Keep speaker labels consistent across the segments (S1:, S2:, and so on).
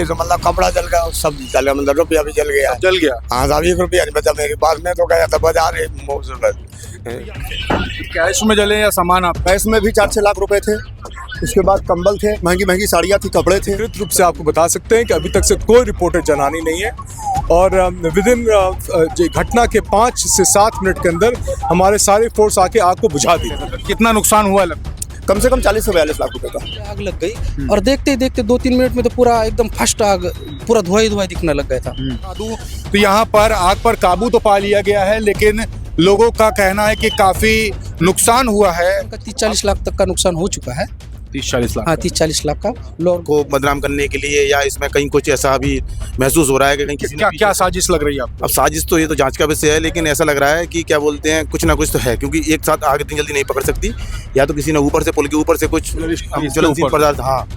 S1: तो मतलब कपड़ा जल गया, सब जल गया, मतलब रुपया भी जल गया।
S2: जल गया।
S1: हाँ साहब, 1 रुपया नहीं बचा मेरे पास। में तो गया था बाजार
S2: कैश में जले या सामान आप?
S3: कैश में भी 4-6 लाख रुपए थे। उसके बाद कंबल थे, महंगी महंगी साड़ियाँ थी, कपड़े थे।
S4: अधिकृत रूप से आपको बता सकते हैं कि अभी तक से कोई रिपोर्टेड जनहानि नहीं है और विद इन घटना के 5 से 7 मिनट के अंदर हमारे सारे फोर्स आके आग को बुझा दी।
S2: कितना नुकसान हुआ लगभग?
S3: कम से कम 40 से 42 लाख रुपए का।
S5: आग लग गई और देखते ही देखते 2-3 मिनट में तो पूरा एकदम फर्स्ट आग, पूरा धुआं धुआं दिखने लग गया था।
S2: तो यहाँ पर आग पर काबू तो पा लिया गया है, लेकिन लोगों का कहना है कि काफी नुकसान हुआ है।
S5: 30-40 लाख तक का नुकसान हो चुका है।
S2: 30-40 लाख।
S5: हाँ, 30-40 लाख का लोग
S6: को बदनाम करने के लिए, या इसमें कहीं कुछ ऐसा अभी महसूस हो रहा है कि कहीं किसी ने
S2: क्या साजिश लग रही है आपको?
S6: अब साजिश तो ये तो जांच का विषय है, लेकिन ऐसा लग रहा है कि क्या बोलते हैं, कुछ ना कुछ तो है, क्योंकि एक साथ आग इतनी जल्दी नहीं पकड़ सकती। या तो किसी ने ऊपर से, पुल के ऊपर से कुछ ज्वलनशील पदार्थ। हाँ,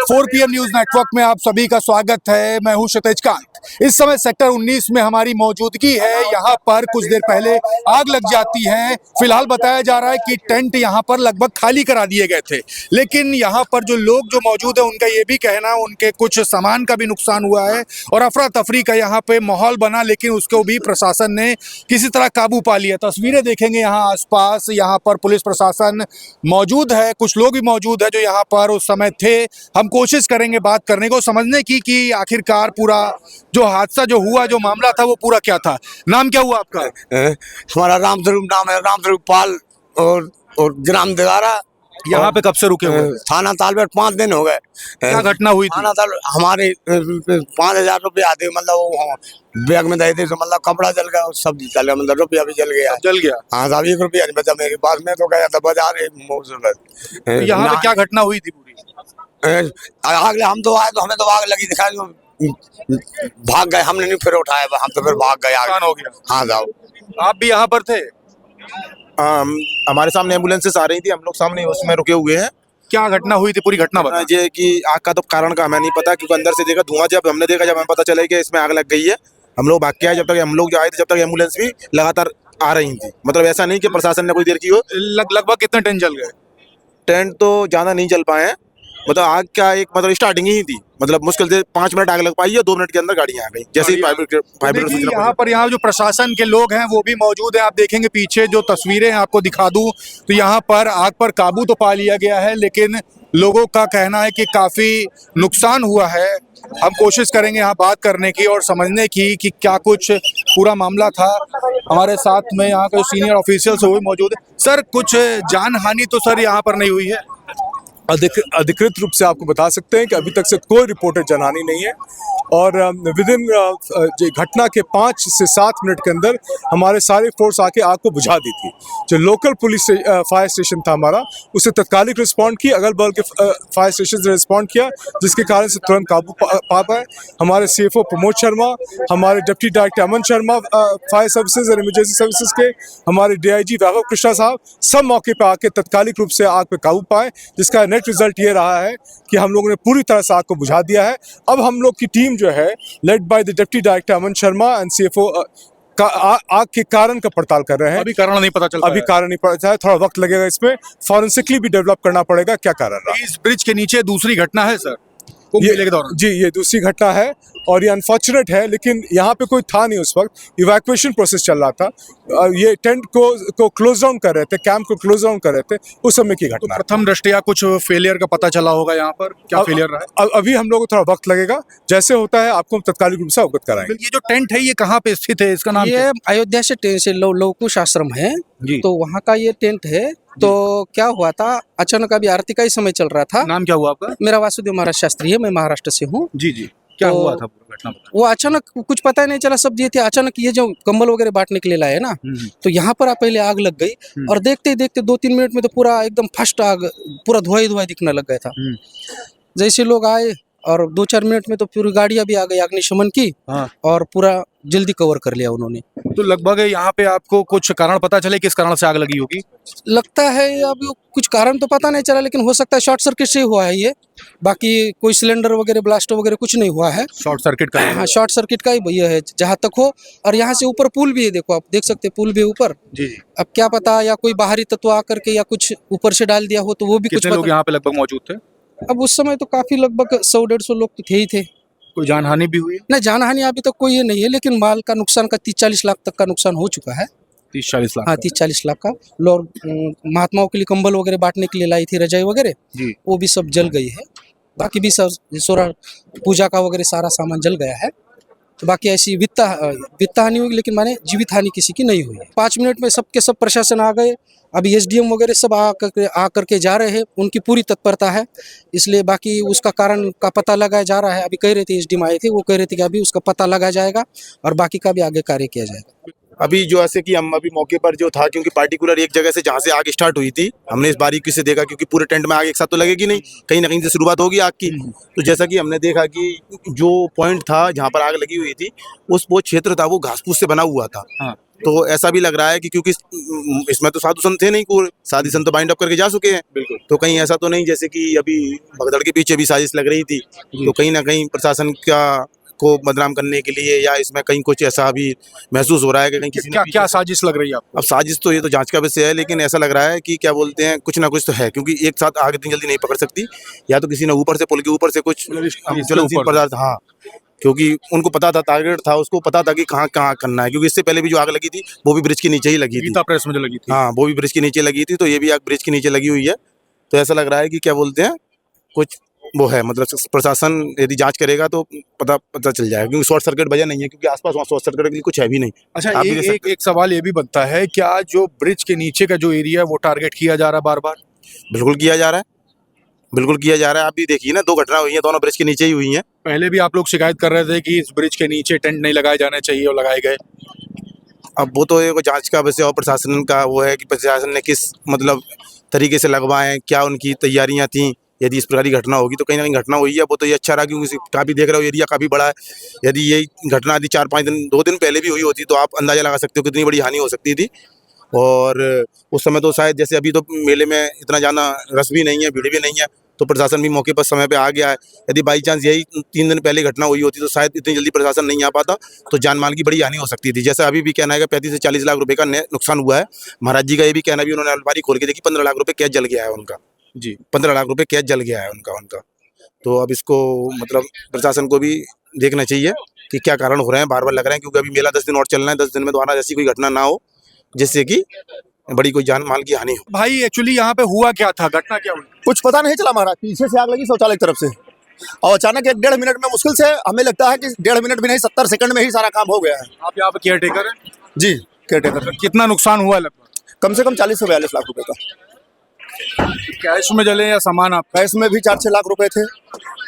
S2: 4 PM न्यूज नेटवर्क में आप सभी का स्वागत है। मैं हूं क्षितिज कांत। इस समय सेक्टर 19 में हमारी मौजूदगी है। यहाँ पर कुछ देर पहले आग लग जाती है। फिलहाल बताया जा रहा है कि टेंट यहाँ पर लगभग खाली करा दिए गए थे, लेकिन यहाँ पर जो लोग जो मौजूद है उनका ये भी कहना, उनके कुछ सामान का भी नुकसान हुआ है और अफरा तफरी का यहाँ पे माहौल बना, लेकिन उसको भी प्रशासन ने किसी तरह काबू पा लिया। तस्वीरें देखेंगे यहाँ आसपास, यहाँ पर पुलिस प्रशासन मौजूद है, कुछ लोग भी मौजूद है जो यहाँ पर उस समय थे। हम कोशिश करेंगे बात करने को, समझने की कि आखिरकार पूरा जो हादसा जो हुआ, जो मामला था, वो पूरा क्या था। नाम क्या हुआ आपका?
S1: हमारा रामस्वरूप नाम है, रामस्वरूप पाल और ग्राम दिगारा।
S2: यहाँ पे कब से रुके हुए?
S1: थाना तालबेट 5 दिन हो गए।
S2: क्या घटना हुई थी?
S1: थाना ताल हमारे 5,000 रुपये आते, मतलब वो बैग में दे थे, तो मतलब कपड़ा जल गया, सब जल गया, मतलब रुपया भी जल गया।
S2: जल गया।
S1: हाँ साहब, 1 रुपया नहीं बचा मेरे पास। में तो गया था बाजार
S2: यहाँ पे क्या घटना हुई थी पूरी?
S1: आग हम तो आए तो हमें तो आग लगी, दिखाई भाग गए। हमने नहीं फिर उठाया, हम तो फिर भाग गए। आग
S2: हो गया।
S1: हाँ साहब,
S2: आप भी यहाँ पर थे?
S6: हमारे सामने एम्बुलेंसेस आ रही थी, हम लोग सामने उसमें रुके हुए हैं।
S2: क्या घटना हुई थी, पूरी घटना बता।
S6: ये कि आग का तो कारण का हमें नहीं पता, क्योंकि अंदर से देखा धुआं, जब हमने देखा, जब हमें पता चला कि इसमें आग लग गई है, हम लोग भाग के आए। जब तक हम लोग जो आए थे, जब तक एम्बुलेंस भी लगातार आ रही थी। मतलब ऐसा नहीं कि प्रशासन ने कोई देर की हो।
S2: लगभग कितने टेंट जल गए?
S6: टेंट तो ज्यादा नहीं जल पाए हैं, मतलब आग का एक मतलब स्टार्टिंग ही थी। मतलब मुश्किल से 5 मिनट आग लग पाई है, 2 मिनट के अंदर गाड़ियां आ गई। जैसे ही
S2: यहाँ जो प्रशासन के लोग हैं वो भी मौजूद है। आप देखेंगे पीछे जो तस्वीरें हैं, आपको दिखा दूं तो यहाँ पर आग पर काबू तो पा लिया गया है, लेकिन लोगों का कहना है कि काफी नुकसान हुआ है। हम कोशिश करेंगे यहाँ बात करने की और समझने की कि क्या कुछ पूरा मामला था। हमारे साथ में यहाँ के सीनियर ऑफिशियल्स वो भी मौजूद है। सर, कुछ जान हानि तो सर यहाँ पर नहीं हुई है?
S4: अधिकृत रूप से आपको बता सकते हैं कि अभी तक से कोई रिपोर्टेड जनहानि नहीं है और विद इन घटना के 5 से 7 मिनट के अंदर हमारे सारे फोर्स आके आग को बुझा दी थी। जो लोकल पुलिस फायर स्टेशन था हमारा, उसे तत्कालिक रिस्पॉन्ड की, अगल बगल के फायर स्टेशन ने रिस्पॉन्ड किया, जिसके कारण से तुरंत काबू पा पाए। हमारे CFO प्रमोद शर्मा, हमारे डिप्टी डायरेक्टर अमन शर्मा फायर सर्विसेज और इमरजेंसी सर्विसेज के, हमारे DIG वैभव कृष्णा साहब, सब मौके पर आके तत्कालिक रूप से आग पे काबू पाए, जिसका नेट रिजल्ट ये रहा है कि हम लोगों ने पूरी तरह से आग को बुझा दिया है। अब हम लोग की टीम जो है, led by the deputy director Aman Sharma and CFO का आग के कारण का पड़ताल कर रहे हैं।
S2: अभी कारण नहीं पता चला।
S4: अभी कारण नहीं पता है, थोड़ा वक्त लगेगा। इसमें फॉरेंसिकली भी डेवलप करना पड़ेगा क्या कारण रहा।
S2: इस ब्रिज के नीचे दूसरी घटना है सर,
S4: ये दूसरी घटना है और ये अनफॉर्चुनेट है, लेकिन यहाँ पे कोई था नहीं उस वक्त, इवैक्यूएशन प्रोसेस चल रहा था। ये टेंट को क्लोज डाउन कर रहे थे, कैंप को क्लोज डाउन कर रहे थे, उस समय की घटना।
S2: प्रथम दृष्टया कुछ फेलियर का पता चला होगा यहाँ पर, क्या फेलियर रहा है?
S4: अभी हम लोग को थोड़ा वक्त लगेगा, जैसे होता है आपको तत्कालिक रूप से अवगत कराएंगे।
S2: ये जो टेंट है ये कहाँ पे स्थित है, इसका नाम?
S5: ये अयोध्या से लवकुश आश्रम है, तो वहाँ का ये टेंट है। तो क्या हुआ था, अचानक अभी आरती का ही समय चल रहा था।
S2: नाम क्या हुआ आपका?
S5: मेरा वासुदेव महाराज शास्त्री है, मैं महाराष्ट्र से हूँ।
S2: जी। क्या
S5: तो
S2: हुआ था पूरा घटना?
S5: वो अचानक कुछ पता ही नहीं चला, सब ये थे। अचानक ये जो कंबल वगैरह बांटने के लिए लाए ना, तो यहाँ पर पहले आग लग गई और देखते ही देखते 2-3 मिनट में तो पूरा एकदम फर्स्ट आग, पूरा धुआं धुआं दिखने लग गया था। जैसे लोग आए और 2-4 मिनट में तो पूरी गाड़ियां भी आ गई अग्निशमन की।
S2: हाँ।
S5: और पूरा जल्दी कवर कर लिया उन्होंने।
S2: तो लगभग यहाँ पे आपको कुछ कारण पता चले किस कारण से आग लगी होगी?
S5: लगता है अब कुछ कारण तो पता नहीं चला, लेकिन हो सकता है शॉर्ट सर्किट से हुआ है ये। बाकी कोई सिलेंडर वगैरह ब्लास्ट वगैरह कुछ नहीं हुआ है।
S2: शॉर्ट सर्किट का?
S5: हाँ, शॉर्ट सर्किट का ही भैया है जहाँ तक हो। और यहाँ से ऊपर पुल भी है, देखो आप देख सकते हैं, पुल भी है ऊपर।
S2: जी।
S5: अब क्या पता, या कोई बाहरी तत्व आकर के या कुछ ऊपर से डाल दिया हो, तो वो भी कुछ
S2: कितने लोग यहाँ पे लगभग मौजूद थे?
S5: अब उस समय तो काफी लगभग 100-150 लोग तो थे ही थे।
S2: कोई जानहानि भी हुई है?
S5: नहीं, जानहानि अभी तक कोई ये नहीं है, लेकिन माल का नुकसान का 30-40 लाख तक का नुकसान हो चुका है।
S2: 30-40 लाख
S5: हाँ,
S2: का।
S5: 30-40 लाख का। और महात्माओं के लिए कंबल वगैरह बांटने के लिए लाई थी, रजाई वगैरह,
S2: जी।
S5: वो भी सब जल गई है। बाकी भी सब सोरा पूजा का वगैरह सारा सामान जल गया है। तो बाकी ऐसी वित्त हानि हुई, लेकिन माने जीवित हानि किसी की नहीं हुई है। 5 मिनट में सबके सब प्रशासन आ गए। अभी एसडीएम वगैरह सब आ करके जा रहे हैं, उनकी पूरी तत्परता है। इसलिए बाकी उसका कारण का पता लगाया जा रहा है। अभी कह रहे थे, एसडीएम आए थे, वो कह रहे थे कि अभी उसका पता लगाया जाएगा और बाकी का भी आगे कार्य किया जाएगा।
S6: अभी जो ऐसे कि हम अभी मौके पर जो था, क्योंकि पार्टिकुलर एक जगह से जहाँ से आग स्टार्ट हुई थी, हमने इस बारीकी से देखा, क्योंकि पूरे टेंट में आग एक साथ तो लगेगी नहीं, कहीं ना कहीं से शुरुआत होगी आग की। तो जैसा कि हमने देखा कि जो पॉइंट था जहाँ पर आग लगी हुई थी, वो क्षेत्र था वो घास फूस से बना हुआ था।
S2: हाँ।
S6: तो ऐसा भी लग रहा है कि क्योंकि इसमें तो साधु संत थे नहीं, पूरे साधु संत तो बाइंड अप करके जा चुके हैं।
S2: बिल्कुल।
S6: तो कहीं ऐसा तो नहीं जैसे कि अभी भगदड़ के पीछे भी साजिश लग रही थी, तो कहीं ना कहीं प्रशासन को बदनाम करने के लिए या इसमें कहीं कुछ ऐसा भी महसूस हो रहा है कि कहीं किसी ने
S2: क्या साजिश लग रही है आपको?
S6: अब साजिश तो ये तो जांच का विषय है, लेकिन ऐसा लग रहा है कि क्या बोलते हैं, कुछ ना कुछ तो है, क्योंकि एक साथ आग इतनी जल्दी नहीं पकड़ सकती। या तो किसी ने ऊपर से, पुल के ऊपर से कुछ ज्वलनशील पदार्थ, हाँ, क्योंकि उनको पता था, टारगेट था, उसको पता था कि कहाँ कहाँ करना है। क्योंकि इससे पहले भी जो आग लगी थी वो भी ब्रिज के नीचे ही लगी थी।
S2: गीता प्रेस में जो लगी थी।
S6: हाँ, वो भी ब्रिज के नीचे लगी थी, तो ये भी आग ब्रिज के नीचे लगी हुई है। तो ऐसा लग रहा है कि क्या बोलते हैं, कुछ वो है, मतलब प्रशासन यदि जांच करेगा तो पता चल जाएगा, क्योंकि शॉर्ट सर्किट वजह नहीं है, क्योंकि आसपास वहाँ शॉर्ट सर्किट के लिए कुछ है भी नहीं।
S2: अच्छा,
S6: आप भी देख सकते
S2: एक सवाल ये भी बनता है, क्या जो ब्रिज के नीचे का जो एरिया है वो टारगेट किया जा रहा है बार बार?
S6: बिल्कुल किया जा रहा है, बिल्कुल किया जा रहा है। आप भी देखिए ना, 2 घटना हुई हैं, दोनों ब्रिज के नीचे ही हुई हैं।
S2: पहले भी आप लोग शिकायत कर रहे थे कि इस ब्रिज के नीचे टेंट नहीं लगाए जाने चाहिए और लगाए गए।
S6: अब वो तो एक जांच का विषय और प्रशासन का वो है कि प्रशासन ने किस मतलब तरीके से लगवाएं, क्या उनकी तैयारियां थी। यदि इस प्रकार की घटना होगी तो कहीं ना कहीं घटना हुई है, वो तो ये अच्छा रहा, क्योंकि काफ़ी देख रहे हो एरिया काफ़ी बड़ा है। यदि ये घटना यदि 4-5 दिन, 2 दिन पहले भी हुई होती तो आप अंदाजा लगा सकते हो कितनी बड़ी हानि हो सकती थी। और उस समय तो शायद, जैसे अभी तो मेले में इतना ज़्यादा रस भी नहीं है, भीड़ भी नहीं है, तो प्रशासन भी मौके पर समय पे आ गया है। यदि बाई चांस यही 3 दिन पहले घटना हुई होती तो शायद इतनी जल्दी प्रशासन नहीं आ पाता, तो जान माल की बड़ी हानि हो सकती थी। जैसा अभी भी कहना है कि 35 से 40 लाख रुपए का नुकसान हुआ है। महाराज जी का ये भी कहना भी, उन्होंने अलमारी खोल के देखी, 15 लाख रुपए कैश जल गया है उनका।
S2: जी,
S6: 15 लाख रुपए कैश जल गया है उनका। तो अब इसको मतलब प्रशासन को भी देखना चाहिए कि क्या कारण हो रहे हैं, बार बार लग रहे हैं, क्योंकि अभी मेला 10 दिन और चलना है। 10 दिन में दोबारा ऐसी कोई घटना ना हो जिससे कि बड़ी कोई जान माल की हानि हो।
S2: भाई एक्चुअली यहाँ पे हुआ क्या था, घटना क्या हुई?
S3: कुछ पता नहीं चला महाराज, पीछे से आग लगी शौचालय की तरफ से, और अचानक 1-1.5 मिनट में, मुश्किल से हमें लगता है कि 1.5 मिनट भी नहीं, 70 सेकंड में ही सारा काम हो गया है।
S2: आप यहाँ पे केयर टेकर हैं?
S3: जी, केयरटेकर।
S2: कितना नुकसान हुआ लगभग?
S3: कम से कम 40 से 42 लाख रुपए का।
S2: कैश में जले या सामान आप?
S3: कैश में भी 4-6 लाख रुपए थे।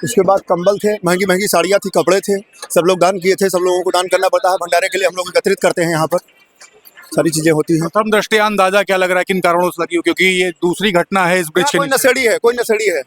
S3: उसके बाद कंबल थे, महंगी महंगी साड़ियाँ थी, कपड़े थे, सब लोग दान किए थे। सब लोगों को दान करना पड़ता है, भंडारे के लिए हम लोग एकत्रित करते हैं, यहाँ पर सारी चीजें होती हैं।
S2: प्रथम दृष्टया अंदाजा क्या लग रहा है किन कारणों से लगी हो, क्योंकि ये दूसरी घटना है इस ब्रिज के
S3: कोई
S2: नीचे।
S3: नशेड़ी है, कोई नशेड़ी है,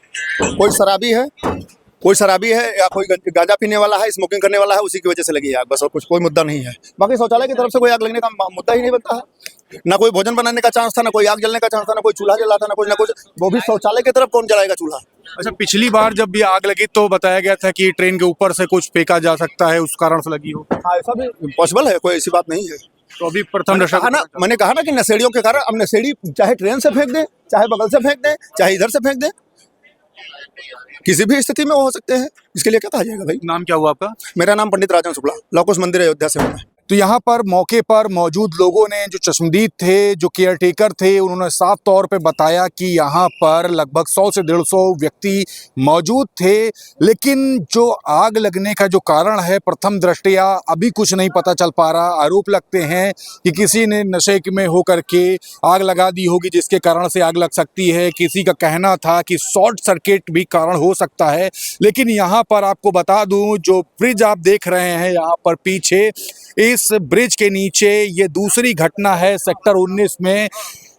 S3: कोई शराबी है या कोई गांजा पीने वाला है, स्मोकिंग करने वाला है, उसी की वजह से लगी आग, बस। और कुछ कोई मुद्दा नहीं है। बाकी शौचालय की तरफ से कोई आग लगने का मुद्दा ही नहीं बनता है। ना कोई भोजन बनाने का चांस था, ना कोई आग जलने का चांस था, ना कोई चूल्हा जला था, ना कुछ। वो भी शौचालय की तरफ कौन जलाएगा चूल्हा?
S2: अच्छा, पिछली बार जब भी आग लगी तो बताया गया था कि ट्रेन के ऊपर से कुछ फेंका जा सकता है, उस कारण से लगी हो।
S3: हाँ, ऐसा भी पॉसिबल है, कोई ऐसी बात नहीं है।
S2: तो अभी प्रथम दृष्टया
S3: मैंने कहा ना कि नशेड़ियों के कारण, अब नशेड़ी चाहे ट्रेन से फेंक दे, चाहे बगल से फेंक दे, चाहे इधर से फेंक दे, किसी भी स्थिति में वो हो सकते हैं। इसके लिए क्या कहा जाएगा भाई?
S2: नाम क्या हुआ आपका?
S3: मेरा नाम पंडित राजन शुक्ला, लौकुश मंदिर अयोध्या से हूँ मैं।
S2: तो यहाँ पर मौके पर मौजूद लोगों ने, जो चश्मदीद थे, जो केयर टेकर थे, उन्होंने साफ तौर पे बताया कि यहाँ पर लगभग 100 से 150 व्यक्ति मौजूद थे। लेकिन जो आग लगने का जो कारण है, प्रथम दृष्टया अभी कुछ नहीं पता चल पा रहा। आरोप लगते हैं कि किसी ने नशे में होकर के आग लगा दी होगी, जिसके कारण से आग लग सकती है। किसी का कहना था कि शॉर्ट सर्किट भी कारण हो सकता है। लेकिन यहाँ पर आपको बता दूं, जो ब्रिज आप देख रहे हैं यहाँ पर पीछे, इस ब्रिज के नीचे ये दूसरी घटना है सेक्टर 19 में।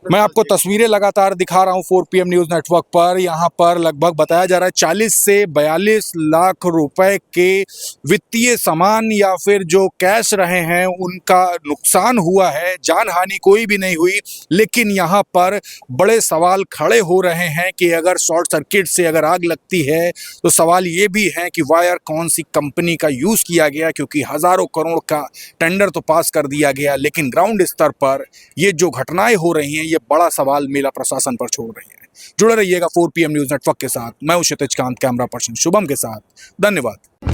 S2: मैं आपको तस्वीरें लगातार दिखा रहा हूँ 4PM न्यूज़ नेटवर्क पर। यहाँ पर लगभग बताया जा रहा है 40 से 42 लाख रुपए के वित्तीय सामान या फिर जो कैश रहे हैं उनका नुकसान हुआ है। जान हानि कोई भी नहीं हुई, लेकिन यहाँ पर बड़े सवाल खड़े हो रहे हैं कि अगर शॉर्ट सर्किट से अगर आग लगती है तो सवाल ये भी है कि वायर कौन सी कंपनी का यूज़ किया गया, क्योंकि हज़ारों करोड़ का टेंडर तो पास कर दिया गया, लेकिन ग्राउंड स्तर पर ये जो घटनाएं हो रही हैं ये बड़ा सवाल मेला प्रशासन पर छोड़ रही है। जुड़े रहिएगा 4 PM न्यूज नेटवर्क के साथ। मैं हूं क्षितिज कांत, कैमरा पर्सन शुभम के साथ। धन्यवाद।